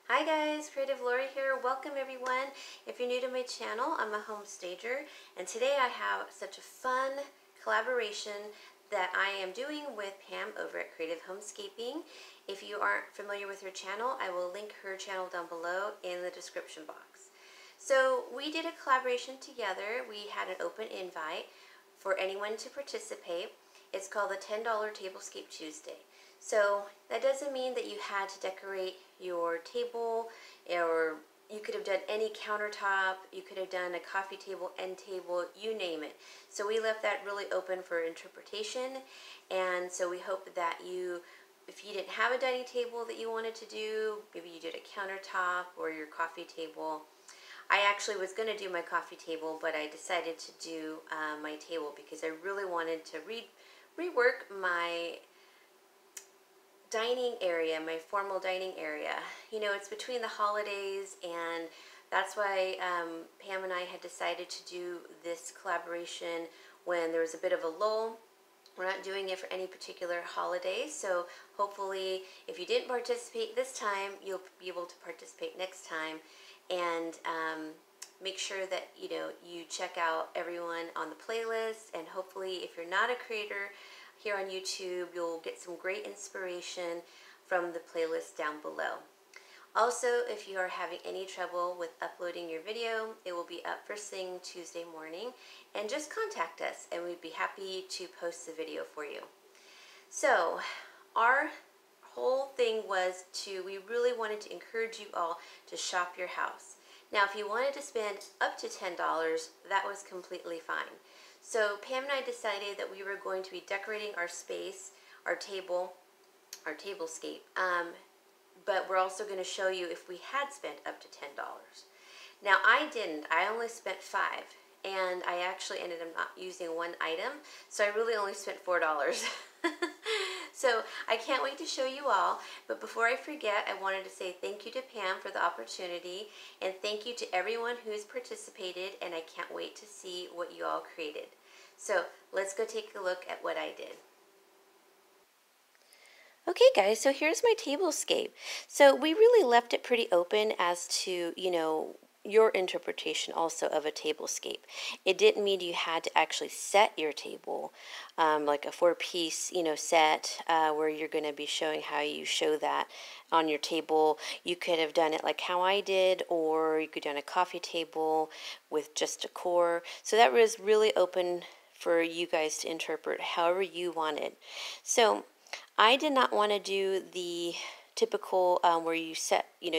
Hi guys, Creative Lauri here. Welcome everyone. If you're new to my channel, I'm a home stager, and today I have such a fun collaboration that I am doing with Pam over at Creative Homescaping. If you aren't familiar with her channel, I will link her channel down below in the description box. So we did a collaboration together. We had an open invite for anyone to participate. It's called the $10 Tablescape Tuesday. So that doesn't mean that you had to decorate your table, or you could have done any countertop, you could have done a coffee table, end table, you name it. So we left that really open for interpretation, and so we hope that if you didn't have a dining table that you wanted to do, maybe you did a countertop or your coffee table. I actually was going to do my coffee table, but I decided to do my table because I really wanted to rework my dining area, my formal dining area. You know, it's between the holidays, and that's why Pam and I had decided to do this collaboration when there was a bit of a lull. We're not doing it for any particular holiday, so hopefully if you didn't participate this time, you'll be able to participate next time. And make sure that you check out everyone on the playlist, and hopefully if you're not a creator here on YouTube, you'll get some great inspiration from the playlist down below. Also, if you are having any trouble with uploading your video, it will be up first thing Tuesday morning, and just contact us and we'd be happy to post the video for you. So our whole thing was we really wanted to encourage you all to shop your house. Now, if you wanted to spend up to $10, that was completely fine. So Pam and I decided that we were going to be decorating our space, our table, our tablescape, but we're also going to show you if we had spent up to $10. Now I didn't. I only spent $5, and I actually ended up not using one item, so I really only spent $4. So I can't wait to show you all, but before I forget, I wanted to say thank you to Pam for the opportunity, and thank you to everyone who's participated, and I can't wait to see what you all created. So let's go take a look at what I did. Okay guys, so here's my tablescape. So we really left it pretty open as to, your interpretation also of a tablescape. It didn't mean you had to actually set your table, like a 4-piece, set, where you're going to be showing how you show that on your table. You could have done it like how I did, or you could have done a coffee table with just decor. So that was really open for you guys to interpret however you wanted. So I did not want to do the typical where you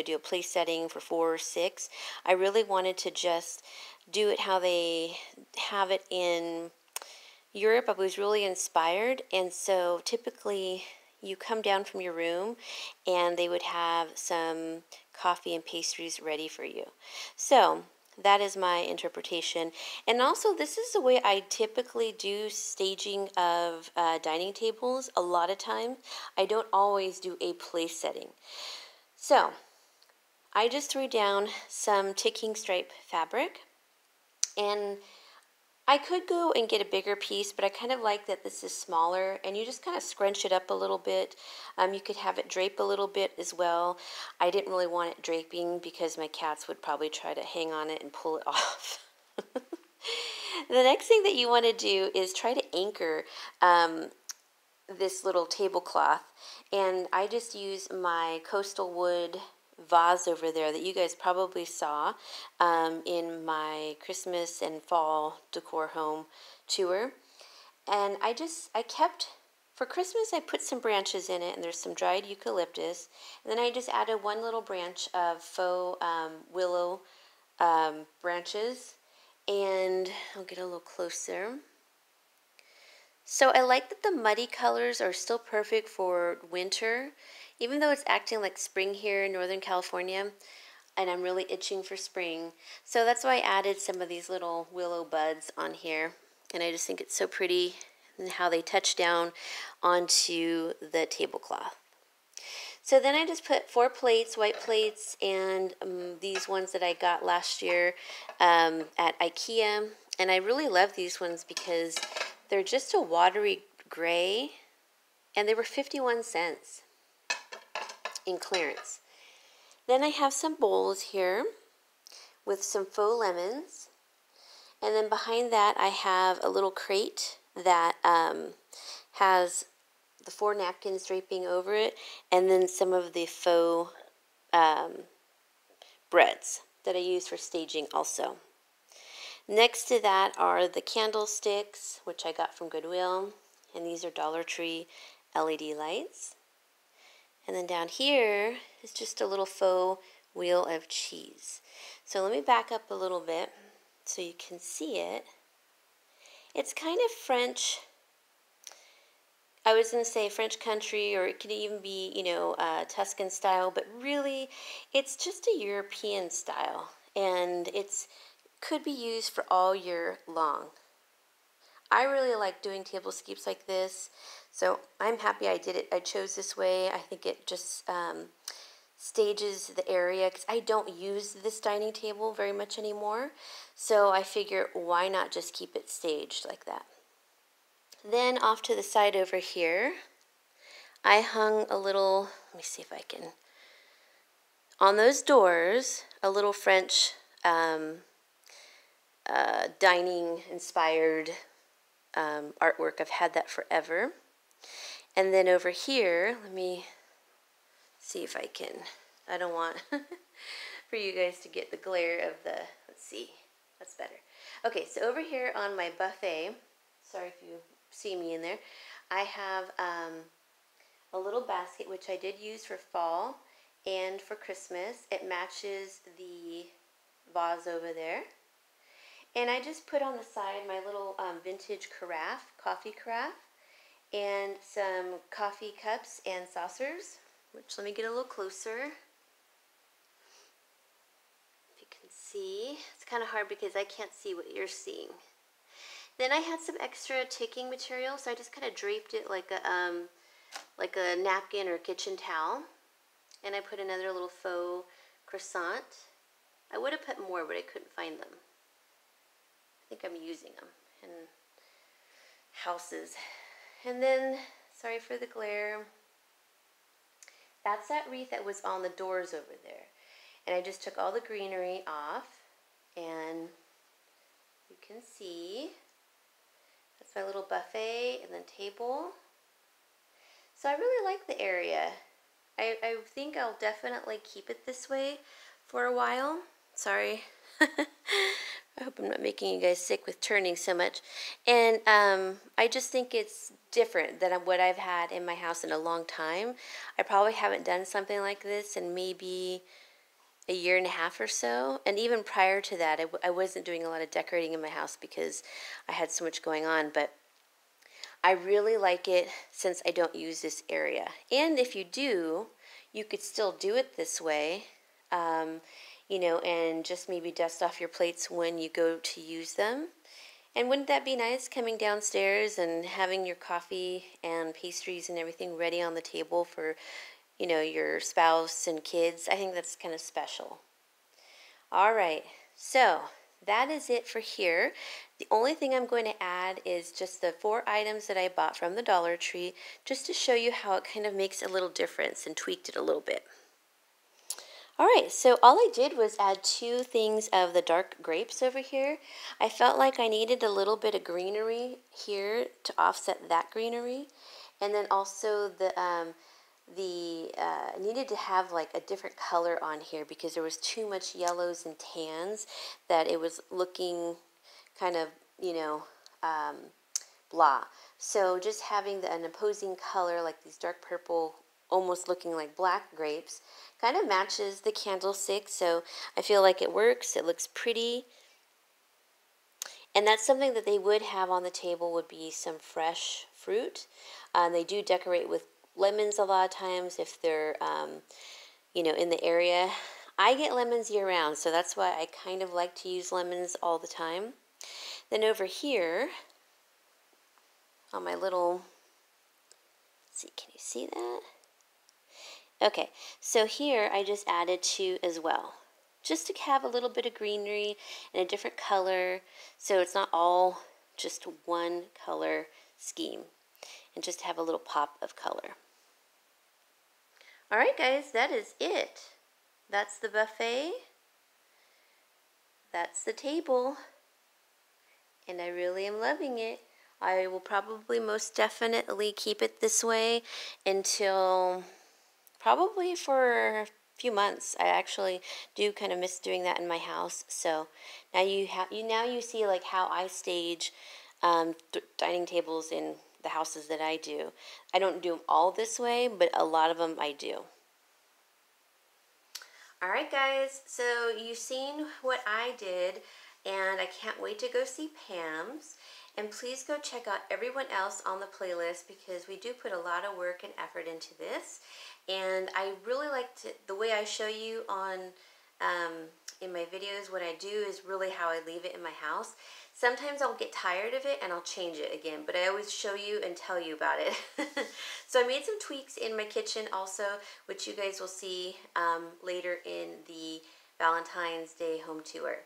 do a place setting for 4 or 6. I really wanted to just do it how they have it in Europe. I was really inspired, and so typically you come down from your room and they would have some coffee and pastries ready for you. So that is my interpretation. And also, this is the way I typically do staging of dining tables. A lot of times, I don't always do a place setting. So I just threw down some ticking stripe fabric, and I could go and get a bigger piece, but I kind of like that this is smaller, and you just kind of scrunch it up a little bit. You could have it drape a little bit as well. I didn't really want it draping because my cats would probably try to hang on it and pull it off. The next thing that you want to do is try to anchor this little tablecloth, and I just use my coastal wood vase over there that you guys probably saw in my Christmas and fall decor home tour. And for Christmas I put some branches in it, and there's some dried eucalyptus, and then I just added one little branch of faux willow branches, and I'll get a little closer. So I like that the muddy colors are still perfect for winter, even though it's acting like spring here in Northern California, and I'm really itching for spring. So that's why I added some of these little willow buds on here, and I just think it's so pretty and how they touch down onto the tablecloth. So then I just put 4 plates, white plates, and these ones that I got last year at IKEA, and I really love these ones because they're just a watery gray, and they were 51 cents in clearance. Then I have some bowls here with some faux lemons. And then behind that I have a little crate that has the 4 napkins draping over it, and then some of the faux breads that I use for staging also. Next to that are the candlesticks, which I got from Goodwill, and these are Dollar Tree LED lights. And then down here is just a little faux wheel of cheese. So let me back up a little bit so you can see it. It's kind of French. I was going to say French country, or it could even be, Tuscan style, but really it's just a European style, and it's could be used for all year long. I really like doing tablescapes like this, so I'm happy I did it. I chose this way. I think it just stages the area, because I don't use this dining table very much anymore, so I figure why not just keep it staged like that. Then off to the side over here, I hung a little, let me see if I can, on those doors, a little French dining inspired artwork. I've had that forever. And then over here, let me see if I can, I don't want for you guys to get the glare of the, let's see, that's better. Okay, so over here on my buffet, sorry if you see me in there, I have a little basket, which I did use for fall and for Christmas. It matches the vase over there. And I just put on the side my little vintage carafe, coffee carafe, and some coffee cups and saucers, which let me get a little closer. If you can see, it's kind of hard because I can't see what you're seeing. Then I had some extra ticking material, so I just kind of draped it like a napkin or kitchen towel. And I put another little faux croissant. I would have put more, but I couldn't find them. I think I'm using them in houses. And then, sorry for the glare, that's that wreath that was on the doors over there. And I just took all the greenery off, and you can see that's my little buffet and then table. So I really like the area. I think I'll definitely keep it this way for a while. Sorry. I hope I'm not making you guys sick with turning so much. And I just think it's different than what I've had in my house in a long time. I probably haven't done something like this in maybe a year and a half or so. And even prior to that, I wasn't doing a lot of decorating in my house because I had so much going on. But I really like it since I don't use this area. And if you do, you could still do it this way. And just maybe dust off your plates when you go to use them. And wouldn't that be nice, coming downstairs and having your coffee and pastries and everything ready on the table for, your spouse and kids? I think that's kind of special. All right, so that is it for here. The only thing I'm going to add is just the 4 items that I bought from the Dollar Tree, just to show you how it kind of makes a little difference and tweaked it a little bit. Alright, so all I did was add 2 things of the dark grapes over here. I felt like I needed a little bit of greenery here to offset that greenery. And then also needed to have like a different color on here because there was too much yellows and tans that it was looking kind of, blah. So just having an opposing color like these dark purple, almost looking like black grapes, kind of matches the candlestick, so I feel like it works. It looks pretty. And that's something that they would have on the table, would be some fresh fruit. They do decorate with lemons a lot of times if they're, in the area. I get lemons year round, so that's why I kind of like to use lemons all the time. Then over here, on my little, let's see, can you see that? Okay, so here I just added 2 as well, just to have a little bit of greenery and a different color, so it's not all just one color scheme, and just have a little pop of color. Alright guys, that is it. That's the buffet. That's the table. And I really am loving it. I will probably most definitely keep it this way until probably for a few months. I actually do kind of miss doing that in my house. So now you see like how I stage dining tables in the houses that I do. I don't do them all this way, but a lot of them I do. Alright guys, so you've seen what I did, and I can't wait to go see Pam's. And please go check out everyone else on the playlist because we do put a lot of work and effort into this. And I really like the way I show you on in my videos. What I do is really how I leave it in my house. Sometimes I'll get tired of it and I'll change it again, but I always show you and tell you about it. So I made some tweaks in my kitchen also, which you guys will see later in the Valentine's Day home tour.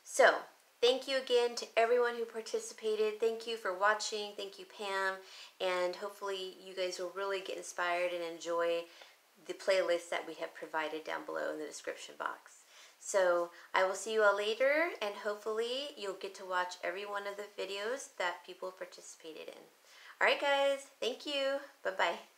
So thank you again to everyone who participated. Thank you for watching. Thank you, Pam. And hopefully you guys will really get inspired and enjoy the playlist that we have provided down below in the description box. So I will see you all later, and hopefully you'll get to watch every one of the videos that people participated in. Alright guys, thank you. Bye-bye.